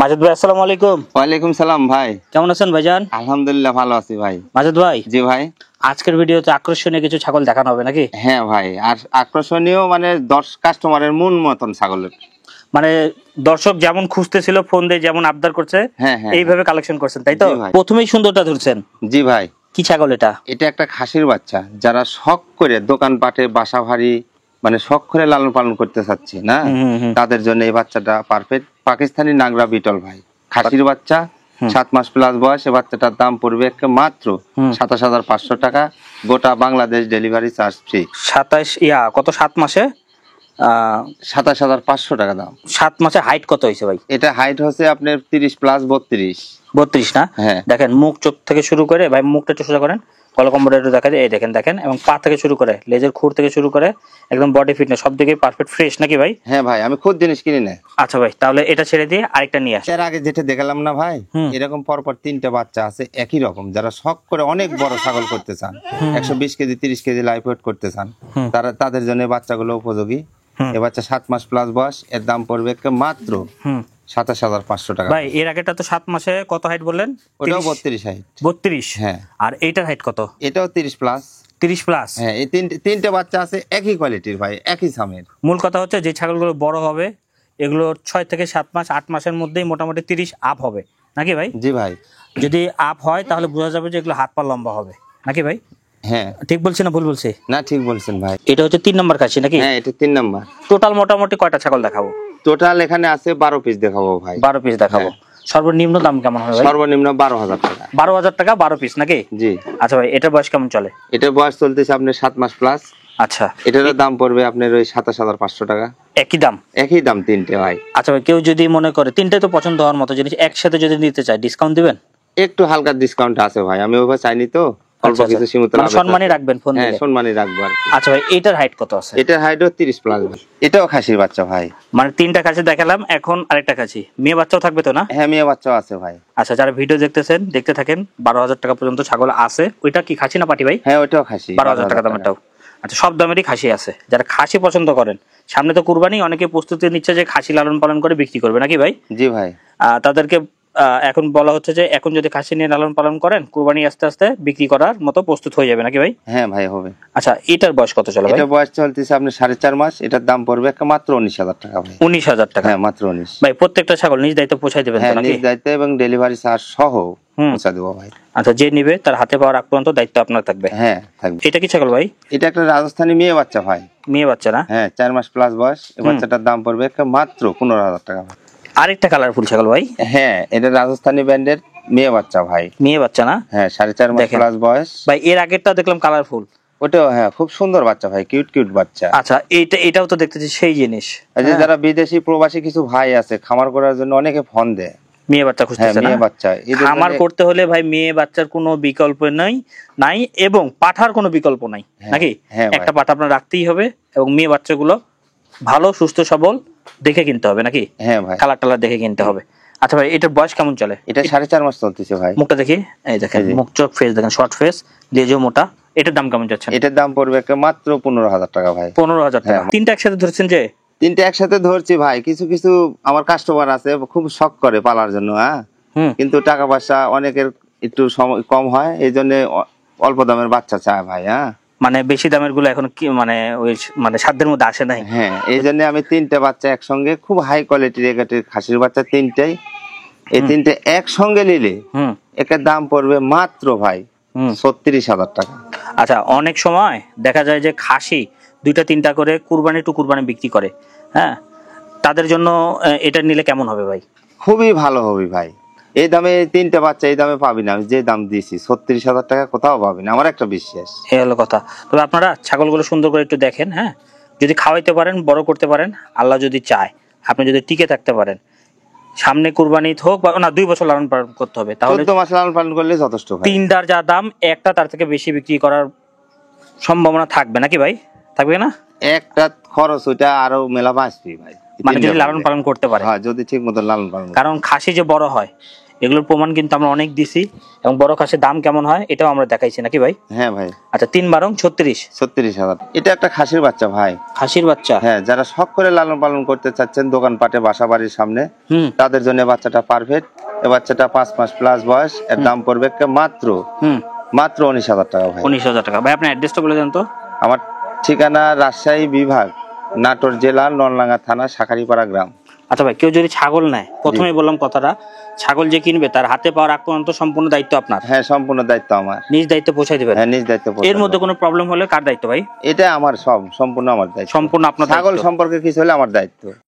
মাজেদ ভাই আসসালামু আলাইকুম। ওয়ালাইকুম সালাম ভাই, কেমন আছেন ভাইজান? আলহামদুলিল্লাহ ভালো আছি ভাই। মাজেদ ভাই, জি ভাই। আজকের ভিডিওতে আকর্ষণীয় কিছু ছাগল দেখানো হবে নাকি? হ্যাঁ ভাই, আর আকর্ষণীয় মানে 10 কাস্টমারের মন মতন ছাগলের, মানে দর্শক যেমন খুঁজতেছিল ফোন দিয়ে যেমন আবদার করছে হ্যাঁ হ্যাঁ এইভাবে কালেকশন করছেন তাই তো? জি ভাই। প্রথমেই সুন্দরটা ধরছেন। জি ভাই। কি ছাগল এটা? এটা একটা খাসির বাচ্চা, যারা শখ করে দোকানপাটে বাসা ভারী মানে শখ করে লালন পালন করতে চাচ্ছে না, তাদের জন্য এই বাচ্চাটা পারফেক্ট। পাকিস্তানি নাগরা বিটল ভাই, খাসির বাচ্চা, 7 মাস প্লাস বয়স। এই বাচ্চাটার দাম পড়বে মাত্র 27,500 টাকা, গোটা বাংলাদেশ ডেলিভারি চার্জ ফ্রি। 7 মাসে 27,500 টাকা দাম। 7 মাসে হাইট কত হয়েছে ভাই? এটা হাইট হচ্ছে আপনার 30 প্লাস 32। 32 না? হ্যাঁ। দেখেন মুখ চোখ থেকে শুরু করে, ভাই মুখটা একটু সোজা করেন, কলকম্বটা একটু দেখা যায়, এই দেখেন দেখেন, এবং পা থেকে শুরু করে লেজের খুর থেকে শুরু করে একদম বডি ফিটনেস সব দিকে পারফেক্ট ফ্রেশ নাকি ভাই? হ্যাঁ ভাই, আমি খুদ জিনিস কিনি না। আচ্ছা ভাই, তাহলে এটা ছেড়ে দিয়ে আরেকটা নিয়ে আসি। এর আগে যেটা দেখালাম না ভাই, এরকম পরপর 3টে বাচ্চা আছে একই রকম, যারা শখ করে অনেক বড় ছাগল করতে চান, 120 কেজি 30 কেজি লাইফ ওয়েট করতে চান, তাদের জন্য এই বাচ্চাগুলো উপযোগী। এই বাচ্চা 7 মাস প্লাস বয়স, এর দাম পড়বে মাত্র 27,500 টাকা। ভাই এর আগেটা তো 7 মাসে কত হাইট বললেন? ওটাও 32 হাইট। 32? হ্যাঁ। আর এইটার হাইট কত? এটাও 30 প্লাস। 30 প্লাস? হ্যাঁ, এই তিনটে বাচ্চা আছে একই কোয়ালিটির ভাই, একই সামের। মূল কথা হচ্ছে যে ছাগলগুলো বড় হবে এগুলো 6 থেকে 7 মাস 8 মাসের মধ্যেই মোটামুটি 30 আপ হবে নাকি ভাই? জি ভাই। যদি আপ হয় তাহলে বোঝা যাবে যে এগুলো হাত পা লম্বা হবে নাকি ভাই? হ্যাঁ। ঠিক বলছি না ভুল বলছি? না, ঠিক বলছেন ভাই। এটা হচ্ছে 3 নম্বর খাসি নাকি? হ্যাঁ, এটা 3 নাম্বার। টোটাল মোটামুটি কয়টা ছাগল দেখাবো? টোটাল এখানে আছে 12 পিস দেখাবো ভাই। 12 পিস দেখাবো। সর্বনিম্ন দাম কেমন হবে ভাই? সর্বনিম্ন 12,000 টাকা। 12,000 টাকা 12 পিস নাকি? জি। আচ্ছা ভাই, এটার বয়স কেমন চলে? এটার বয়স চলতেছে আপনার 7 মাস প্লাস। আচ্ছা, এটার দাম পড়বে আপনার ওই 27,500 টাকা। একই দাম? একই দাম তিনটে ভাই। আচ্ছা ভাই, কেউ যদি মনে করে তিনটাই তো পছন্দ হওয়ার মতো জিনিস একসাথে যদি নিতে চায় ডিসকাউন্ট দিবেন? একটু হালকা ডিসকাউন্ট আছে ভাই, আমি ওভাবে চাইনি তো, অল্প কিছু সীমিত লাভ। সম্মানই রাখবেন ফোন দিলে? হ্যাঁ, সম্মানই রাখবো আর কি। আচ্ছা ভাই, এটার হাইট কত আছে? এটার হাইটও 30 প্লাস ভাই। এটাও খাসির বাচ্চা ভাই। মানে 3টা খাসি দেখালাম, এখন আরেকটা খাসি, মেয়ে বাচ্চাও থাকবে তো না? হ্যাঁ, মেয়ে বাচ্চাও আছে ভাই। আচ্ছা, যারা ভিডিও দেখতেছেন দেখতে থাকেন। 12,000 টাকা পর্যন্ত ছাগল আছে। ওইটা কি খাসি না পাটি ভাই? হ্যাঁ, ওইটাও খাসি। 12,000 টাকা দামেরটাও? আচ্ছা, সব দামেরই খাসি আছে। যারা খাসি পছন্দ করেন, সামনে তো কুরবানি, অনেকে প্রস্তুতি নিচ্ছে যে খাসি লালন পালন করে বিক্রি করবে নাকি ভাই? জি ভাই। তাদেরকে এখন বলা হচ্ছে যে এখন যদি খাসি নিয়ে লালন পালন করেন, কুরবানি আস্তে আস্তে বিক্রি করার মতো প্রস্তুত হয়ে যাবে নাকি ভাই? হ্যাঁ ভাই, হবে। আচ্ছা, এটার বয়স কত চলে ভাই? এটার বয়স চলতেছে আপনার 4.5 মাস। এটার দাম পড়বে মাত্র 19,000 টাকা ভাই। 19,000 টাকা? হ্যাঁ, মাত্র 19। ভাই প্রত্যেকটা ছাগল নিজ দায়িত্ব পৌঁছাই দেবেন তো হ্যাঁ, নাকি? নিজ দায়িত্ব এবং ডেলিভারি চার্জ সহ পৌঁছা দেবো ভাই। আচ্ছা, যে নিবে তার হাতে পাওয়ার আগ পর্যন্ত দায়িত্ব আপনার থাকবে? হ্যাঁ, থাকবে। এটা কি ছাগল ভাই? এটা একটা রাজস্থানী মেয়ে বাচ্চা ভাই। মেয়ে বাচ্চা না? হ্যাঁ, 4 মাস প্লাস বয়স। এই বাচ্চাটার দাম পড়বে মাত্র 15,000 টাকা ভাই। আরেকটা কালারফুল ছাগল ভাই? হ্যাঁ, এটা রাজস্থানী ব্র্যান্ডের মেয়ে বাচ্চা ভাই। মেয়ে বাচ্চা না? হ্যাঁ, 4.5 মাস প্লাস বয়স ভাই। এর আগেরটা দেখলাম কালারফুল। ওটাও হ্যাঁ, খুব সুন্দর বাচ্চা ভাই, কিউট কিউট বাচ্চা। আচ্ছা, এটাও তো দেখতেছি সেই জিনিস। এই যে যারা বিদেশি প্রবাসী কিছু ভাই আছে, খামার করার জন্য অনেকে ফোন দেয়, মেয়ে বাচ্চা খুঁজতেছে না? মেয়ে বাচ্চা খামার করতে হলে ভাই মেয়ে বাচ্চার কোনো বিকল্প নাই এবং পাঠার কোনো বিকল্প নাই নাকি? একটা পাঠা আপনার রাখতেই হবে এবং মেয়ে বাচ্চাগুলো ভালো সুস্থ সবল দেখে কিনতে হবে নাকি? হ্যাঁ ভাই, কালার টালার দেখে কিনতে হবে। আচ্ছা ভাই, এটার বয়স কেমন চলে? এটা 4.5 মাস চলতেছে ভাই। মুখটা দেখি, এই দেখেন মুখ চোখ ফেস দেখেন, শর্ট ফেস, লেজও মোটা। এটার দাম কেমন যাচ্ছে? এটার দাম পড়বে মাত্র 15,000 টাকা ভাই। 15,000 টাকা? তিনটা একসাথে ধরছেন যে? তিনটা একসাথে ধরছি ভাই। কিছু কিছু আমার কাস্টমার আছে খুব শখ করে পালার জন্য, হ্যাঁ, কিন্তু টাকা পয়সা অনেকের একটু কম হয়, এই জন্য অল্প দামের বাচ্চা চায় ভাই। হ্যাঁ, মানে বেশি দামের গুলো এখন কি মানে সাধ্যের মধ্যে আসে নাই। হ্যাঁ, এই জন্য আমি 3টে বাচ্চা একসঙ্গে, খুব হাই কোয়ালিটির একাটির খাসির বাচ্চা 3টাই, এই 3টে একসঙ্গে নিলে এটার দাম পড়বে মাত্র ভাই 36,000 টাকা। আচ্ছা, অনেক সময় দেখা যায় যে খাসি 2টা 3টা করে কুরবানি টু কুরবানি বিক্রি করে, হ্যাঁ, তাদের জন্য এটা নিলে কেমন হবে ভাই? খুবই ভালো হবে ভাই। এই দামে 3টে বাচ্চা এই দামে পাবি না, আমি যে দাম দিয়েছি 36,000 টাকা কোথাও পাবি না, আমার একটা বিশ্বাস। এই হলো কথা। তবে আপনারা ছাগলগুলো সুন্দর করে একটু দেখেন, হ্যাঁ, যদি খাওয়াইতে পারেন, বড় করতে পারেন, আল্লাহ যদি চায়, আপনি যদি টিকে থাকতে পারেন, সামনে কুরবানি হোক বা না 2 বছর লালন পালন করতে হবে, তাহলে 14 মাস লালন পালন করলে যথেষ্ট ভাই। 3টার যা দাম, একটা তার থেকে বেশি বিক্রি করার সম্ভাবনা থাকবে নাকি ভাই? থাকবে না? একটা খরচ ওইটা আরো মেলা বাঁচবি ভাই, মানে যদি লালন পালন করতে পারে। হ্যাঁ, যদি ঠিক মতো লালন পালন। কারণ খাসি যে বড় হয় এগুলোর প্রমাণ কিন্তু আমরা অনেক দিছি, এবং বড় খাসির দাম কেমন হয় এটাও আমরা দেখাইছি নাকি ভাই? হ্যাঁ ভাই। আচ্ছা 3/12 36। এটা একটা খাসির বাচ্চা ভাই। খাসির বাচ্চা? হ্যাঁ, যারা শখ করে লালন পালন করতে চাচ্ছেন দোকানপাটে বাসা বাড়ির সামনে, তাদের জন্য বাচ্চাটা পারফেক্ট। এই বাচ্চাটা 5 মাস প্লাস বয়স, এর দাম পড়বে মাত্র 19,000 টাকা ভাই। 19,000 টাকা। ভাই আপনার অ্যাড্রেসটা বলে দেন তো। আমার ঠিকানা রাজশাহী বিভাগ, নাটোর জেলা, নলডাঙ্গা থানা, শাখারিপাড়া গ্রাম। আচ্ছা ভাই, কেউ যদি ছাগল নেয়, প্রথমেই বললাম কথাটা, ছাগল যে কিনবে তার হাতে পাওয়ার আগ পর্যন্ত সম্পূর্ণ দায়িত্ব আপনার? হ্যাঁ, সম্পূর্ণ দায়িত্ব আমার। নিজ দায়িত্ব পৌঁছাই দিবেন? হ্যাঁ, নিজ দায়িত্ব। এর মধ্যে কোনো প্রবলেম হলে কার দায়িত্ব ভাই? এটা আমার সম্পূর্ণ আমার দায়িত্ব। সম্পূর্ণ আপনার? ছাগল সম্পর্কে কিছু হলে আমার দায়িত্ব।